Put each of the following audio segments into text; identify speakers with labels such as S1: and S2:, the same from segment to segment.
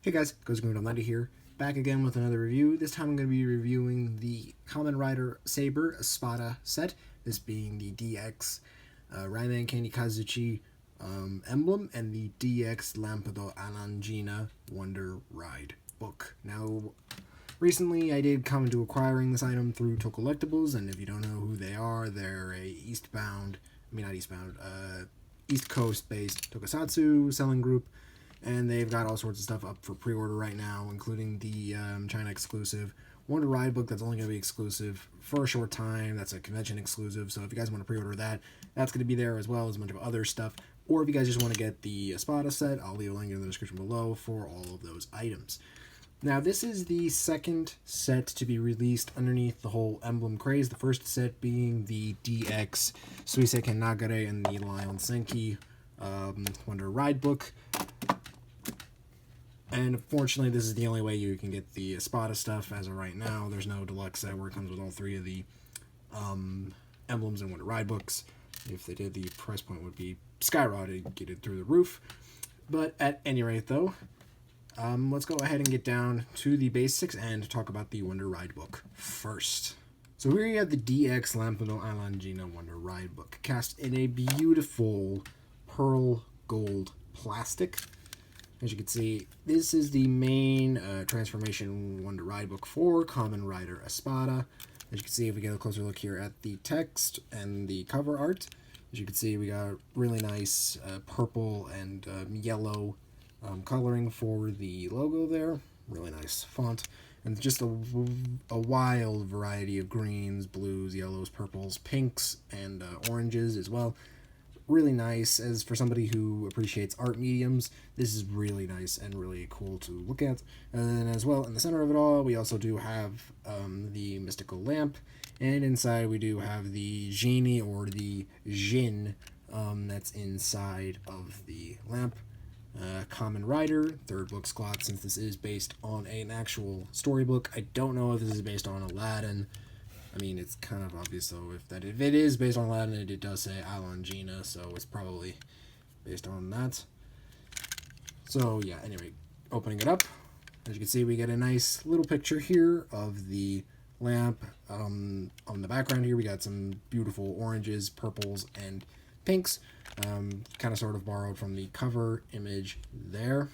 S1: Hey guys, Ikazuchi here, back again with another review. This time I'm going to be reviewing the Kamen Rider Saber Espada set, this being the DX Raimenken Ikazuchi Emblem and the DX Lampedo Allengina Wonder Ride book. Now, recently I did come into acquiring this item through Tokullectibles, and if you don't know who they are, they're a East Coast based Tokusatsu selling group. And they've got all sorts of stuff up for pre-order right now, including the China exclusive Wonder Ride book that's only going to be exclusive for a short time. That's a convention exclusive, so if you guys want to pre-order that, that's going to be there, as well as a bunch of other stuff. Or if you guys just want to get the Espada set, I'll leave a link in the description below for all of those items. Now, this is the second set to be released underneath the whole emblem craze. The first set being the DX Suiseiken Nagare and the Lion Senki Wonder Ride book. And unfortunately, this is the only way you can get the Espada stuff as of right now. There's no deluxe set where it comes with all three of the emblems and Wonder Ride books. If they did, the price point would be skyrocketed, get it through the roof. But at any rate, though, let's go ahead and get down to the basics and talk about the Wonder Ride book first. So here you have the DX Lampedo Allengina Wonder Ride book, cast in a beautiful pearl gold plastic. As you can see, this is the main transformation Wonder Ride book for Kamen Rider Espada. As you can see, if we get a closer look here at the text and the cover art, as you can see, we got really nice purple and yellow coloring for the logo there. Really nice font. And just a wild variety of greens, blues, yellows, purples, pinks, and oranges as well. Really nice. As for somebody who appreciates art mediums, this is really nice and really cool to look at. And then as well, in the center of it all, we also do have the mystical lamp, and inside we do have the genie or the Jin that's inside of the lamp. Kamen Rider, third book slot, since this is based on an actual storybook. I don't know if this is based on Aladdin. I mean, it's kind of obvious, though, if it is based on Aladdin, it does say Allengina, so it's probably based on that. So, yeah, anyway, opening it up, as you can see, we get a nice little picture here of the lamp. On the background here, we got some beautiful oranges, purples, and pinks, kind of sort of borrowed from the cover image there.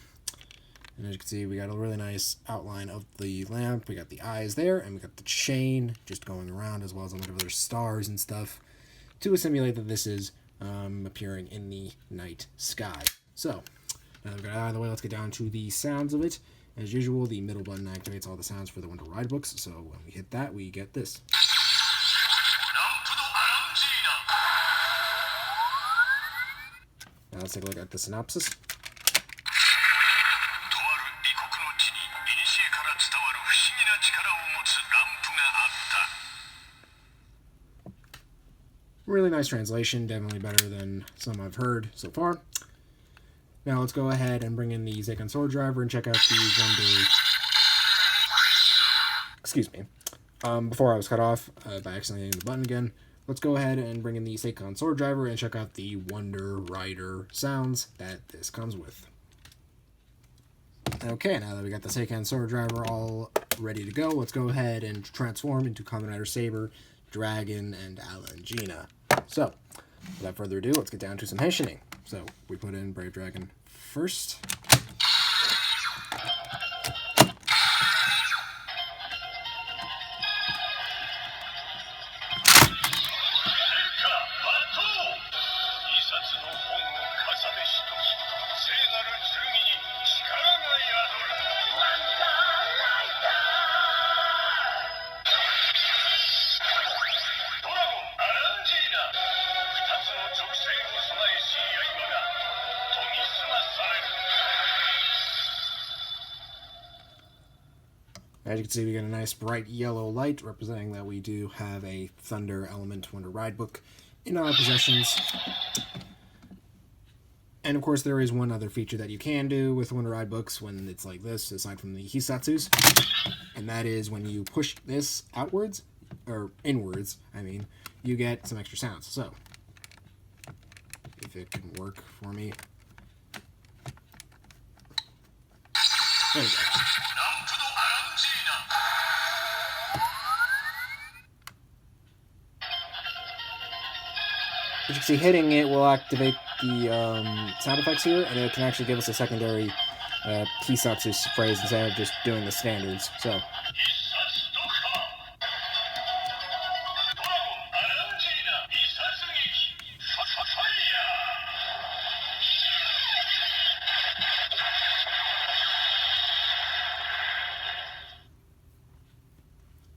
S1: And as you can see, we got a really nice outline of the lamp. We got the eyes there, and we got the chain just going around, as well as a bunch of other stars and stuff to simulate that this is appearing in the night sky. So, now that we've got it out of the way, let's get down to the sounds of it. As usual, the middle button activates all the sounds for the Wonder Ride books, so when we hit that, we get this. Now let's take a look at the synopsis. Really nice translation, definitely better than some I've heard so far. Now let's go ahead and bring in the Seiken Sword Driver and check out the Wonder... Excuse me. Before I was cut off by accidentally hitting the button again, let's go ahead and bring in the Seiken Sword Driver and check out the Wonder Rider sounds that this comes with. Okay, now that we got the Seiken Sword Driver all ready to go, let's go ahead and transform into Kamen Rider Saber, Dragon, and Allengina. So, without further ado, let's get down to some henshining. So, we put in Brave Dragon first. As you can see, we get a nice bright yellow light representing that we do have a Thunder Element Wonder Ride book in our possessions. And of course, there is one other feature that you can do with Wonder Ride books when it's like this, aside from the Hisatsus, and that is when you push this outwards, or inwards, I mean, you get some extra sounds. So, if it can work for me. There we go. As you can see, hitting it will activate the sound effects here, and it can actually give us a secondary Tokusatsu phrase instead of just doing the standards. So.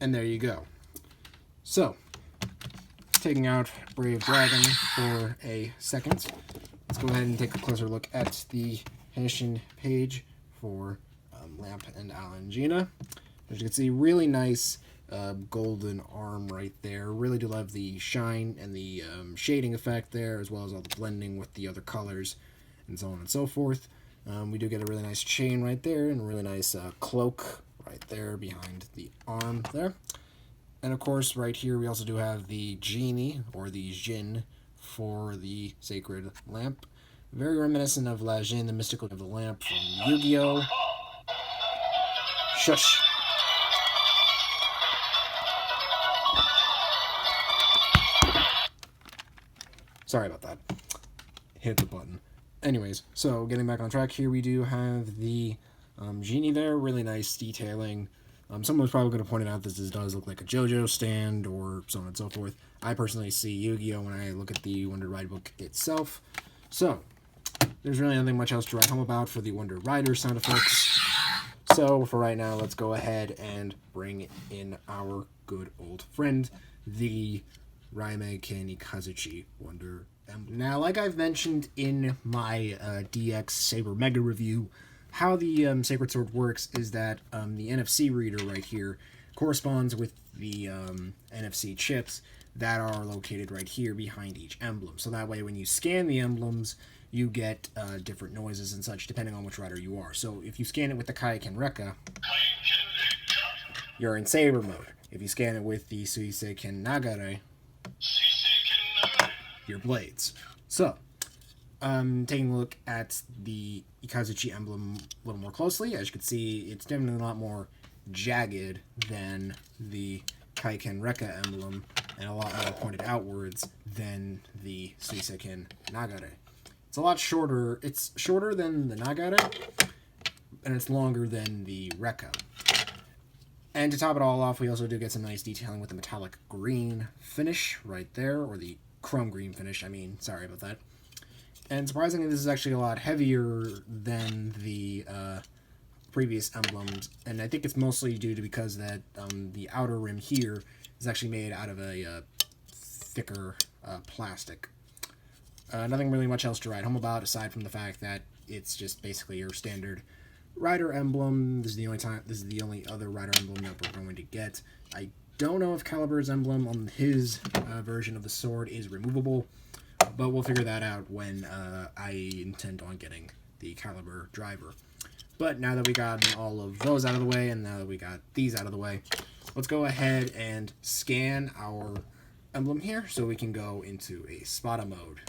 S1: And there you go. So, taking out Brave Dragon for a second, let's go ahead and take a closer look at the Henshin page for Lamp and Allengina. As you can see, really nice golden arm right there. Really do love the shine and the shading effect there, as well as all the blending with the other colors and so on and so forth. We do get a really nice chain right there and a really nice cloak right there behind the arm there. And of course, right here we also do have the genie, or the Jin, for the sacred lamp. Very reminiscent of La Jin, the mystical of the lamp from Yu-Gi-Oh! Shush! Sorry about that. Hit the button. Anyways, so getting back on track here, we do have the genie there. Really nice detailing. Someone's probably going to point out that this does look like a JoJo stand or so on and so forth. I personally see Yu-Gi-Oh! When I look at the Wonder Ride book itself. So, there's really nothing much else to write home about for the Wonder Rider sound effects. So, for right now, let's go ahead and bring in our good old friend, the Raimeiken Ikazuchi Wonder Emblem. Now, like I've mentioned in my DX Saber Mega review, how the Sacred Sword works is that the NFC reader right here corresponds with the NFC chips that are located right here behind each emblem. So that way when you scan the emblems, you get different noises and such depending on which rider you are. So if you scan it with the Kaiken Rekka, you're in Saber mode. If you scan it with the Suiseiken Nagare, you're Blades. So, taking a look at the Ikazuchi emblem a little more closely, as you can see, it's definitely a lot more jagged than the Kaiken Rekka emblem, and a lot more pointed outwards than the Suiseiken Nagare. It's a lot shorter. It's shorter than the Nagare, and it's longer than the Rekka. And to top it all off, we also do get some nice detailing with the metallic green finish right there, or the chrome green finish, sorry about that. And surprisingly, this is actually a lot heavier than the previous emblems, and I think it's mostly due to because that the outer rim here is actually made out of a thicker plastic. Nothing really much else to write home about, aside from the fact that it's just basically your standard rider emblem. This is the only other rider emblem that we're going to get. I don't know if Calibur's emblem on his version of the sword is removable, but we'll figure that out when I intend on getting the Calibur driver. But now that we got all of those out of the way, and now that we got these out of the way, let's go ahead and scan our emblem here so we can go into a Spada mode.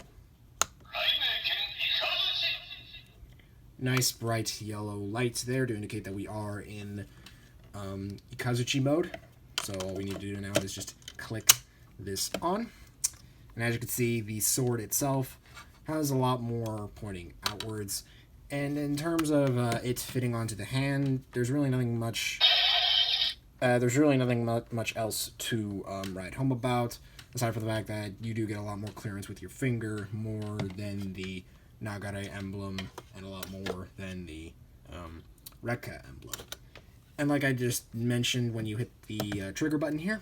S1: Nice bright yellow light there to indicate that we are in Ikazuchi mode. So all we need to do now is just click this on. And as you can see, the sword itself has a lot more pointing outwards. And in terms of it fitting onto the hand, there's really nothing much. Much else to write home about, aside from the fact that you do get a lot more clearance with your finger, more than the Nagare emblem, and a lot more than the Rekka emblem. And like I just mentioned, when you hit the trigger button here,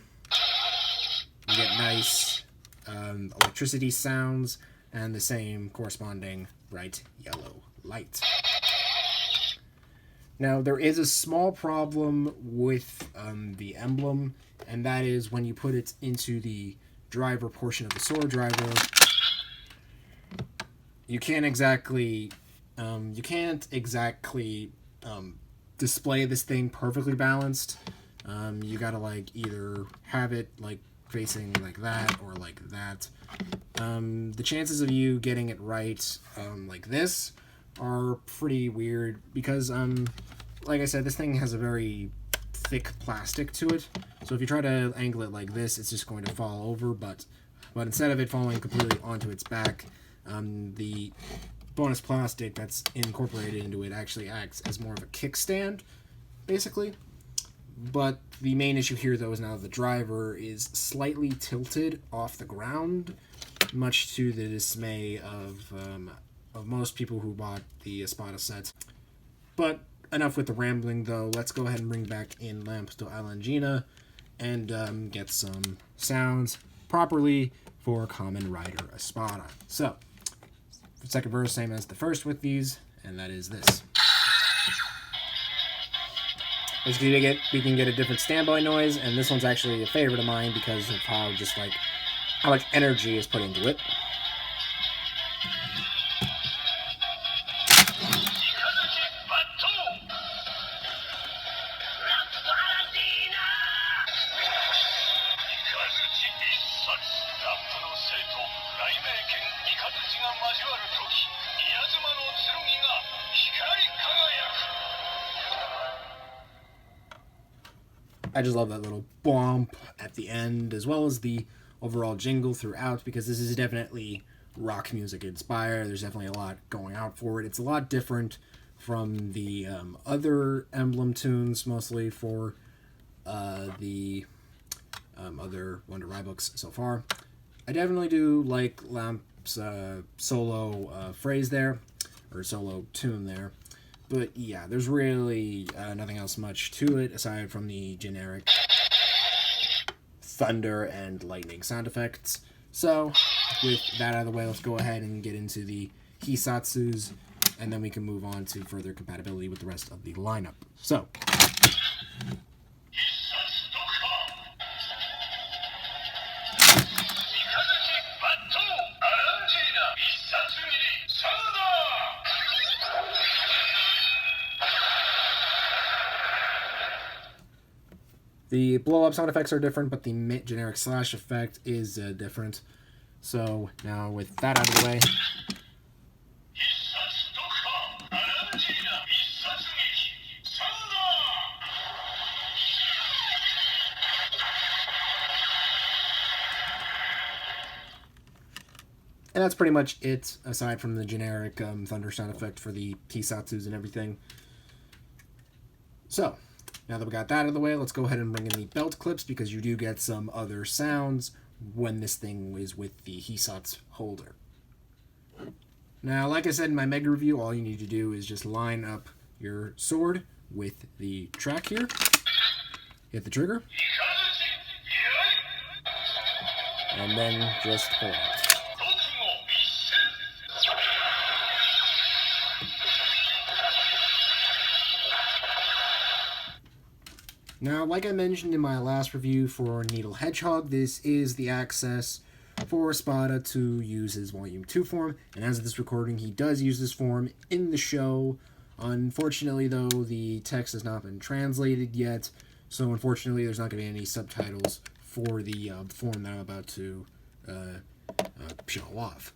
S1: you get nice electricity sounds and the same corresponding bright yellow light. Now, there is a small problem with the emblem, and that is when you put it into the driver portion of the sword driver, you can't exactly display this thing perfectly balanced. You gotta either have it facing like that or like that. The chances of you getting it right like this are pretty weird, because like I said, this thing has a very thick plastic to it. So if you try to angle it like this, it's just going to fall over. But instead of it falling completely onto its back, the bonus plastic that's incorporated into it actually acts as more of a kickstand, basically. But the main issue here, though, is now the driver is slightly tilted off the ground, much to the dismay of most people who bought the Espada set. But enough with the rambling, though. Let's go ahead and bring back in Lamp to Allengina and get some sounds properly for Kamen Rider Espada. So, the second verse, same as the first with these, and that is this. As you can get, we can get a different standby noise, and this one's actually a favorite of mine because of how much energy is put into it. I just love that little bump at the end, as well as the overall jingle throughout, because this is definitely rock music inspired. There's definitely a lot going out for it. It's a lot different from the other Emblem tunes, mostly for the other Wonder Rye books so far. I definitely do like Lamp's solo phrase there, or solo tune there. But yeah, there's really nothing else much to it aside from the generic thunder and lightning sound effects. So, with that out of the way, let's go ahead and get into the Hisatsus, and then we can move on to further compatibility with the rest of the lineup. So, the blow-up sound effects are different, but the generic slash effect is different. So, now with that out of the way, and that's pretty much it, aside from the generic thunder sound effect for the Hisatsus and everything. So, now that we got that out of the way, let's go ahead and bring in the belt clips, because you do get some other sounds when this thing is with the Hisatsu holder. Now, like I said in my Mega review, all you need to do is just line up your sword with the track here, hit the trigger, and then just hold it. Now, like I mentioned in my last review for Needle Hedgehog, this is the access for Espada to use his Volume 2 form, and as of this recording, he does use this form in the show. Unfortunately, though, the text has not been translated yet, so unfortunately there's not going to be any subtitles for the form that I'm about to show off.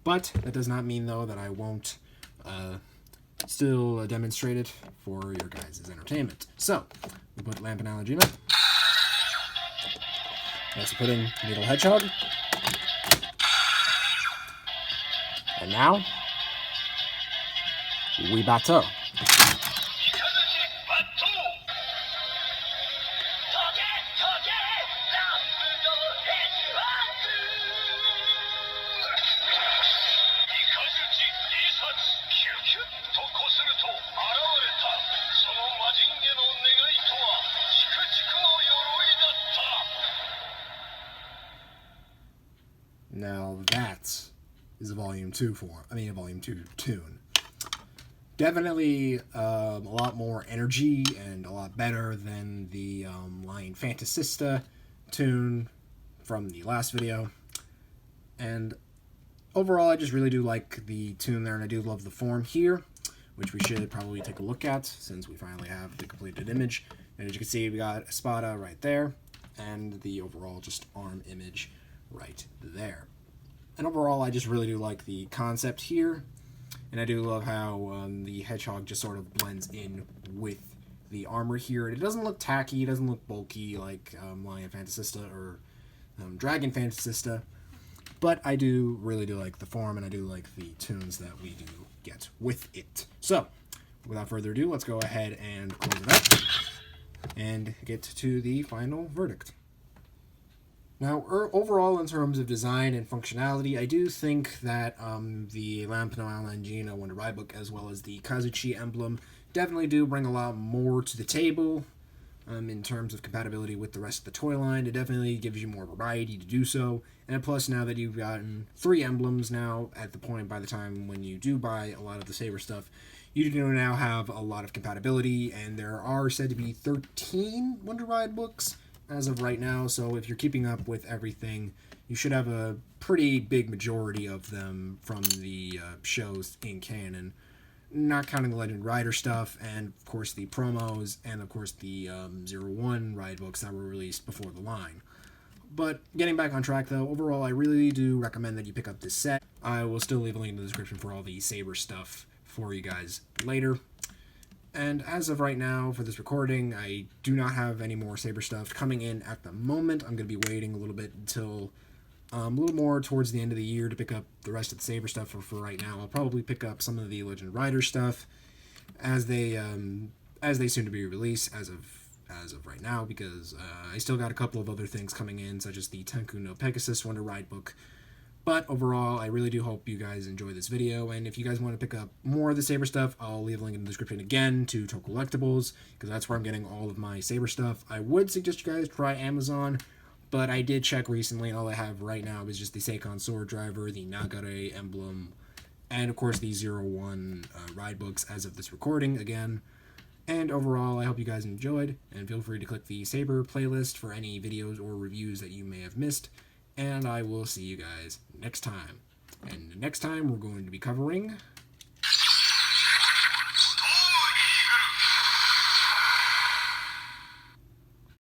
S1: But that does not mean, though, that I won't still demonstrate it for your guys' entertainment. So, we put Lamp and Allengina. Let's put in Needle Hedgehog. And now, we bateau. Now that is a Volume 2 form. I mean, a Volume 2 tune. Definitely a lot more energy and a lot better than the Lion Fantasista tune from the last video. And overall, I just really do like the tune there, and I do love the form here, which we should probably take a look at since we finally have the completed image. And as you can see, we got Espada right there, and the overall just arm image right there. And overall, I just really do like the concept here. And I do love how the hedgehog just sort of blends in with the armor here. It doesn't look tacky, it doesn't look bulky like Lion Fantasista or Dragon Fantasista, but I really do like the form, and I do like the tunes that we do get with it. So, without further ado, let's go ahead and close it up and get to the final verdict. Now, overall, in terms of design and functionality, I do think that the Lamp no Allengina Wonder Ride Book, as well as the Ikazuchi Emblem, definitely do bring a lot more to the table in terms of compatibility with the rest of the toy line. It definitely gives you more variety to do so. And plus, now that you've gotten 3 emblems now, at the point by the time when you do buy a lot of the Saber stuff, you do now have a lot of compatibility, and there are said to be 13 Wonder Ride books as of right now, so if you're keeping up with everything, you should have a pretty big majority of them from the shows in canon, not counting the Legend Rider stuff, and of course the promos, and of course the 01 ride books that were released before the line. But getting back on track though, overall I really do recommend that you pick up this set. I will still leave a link in the description for all the Saber stuff for you guys later. And as of right now, for this recording, I do not have any more Saber stuff coming in at the moment. I'm going to be waiting a little bit until a little more towards the end of the year to pick up the rest of the Saber stuff. For right now, I'll probably pick up some of the Legend Rider stuff as they soon to be released as of right now, because I still got a couple of other things coming in, such as the Tenku no Pegasus Wonder Ride book. But overall, I really do hope you guys enjoy this video, and if you guys want to pick up more of the Saber stuff, I'll leave a link in the description again to Tokullectibles, because that's where I'm getting all of my Saber stuff. I would suggest you guys try Amazon, but I did check recently, and all I have right now is just the Seikon Sword Driver, the Nagare Emblem, and of course the 01 ride books as of this recording again. And overall, I hope you guys enjoyed, and feel free to click the Saber playlist for any videos or reviews that you may have missed. And I will see you guys next time. And next time we're going to be covering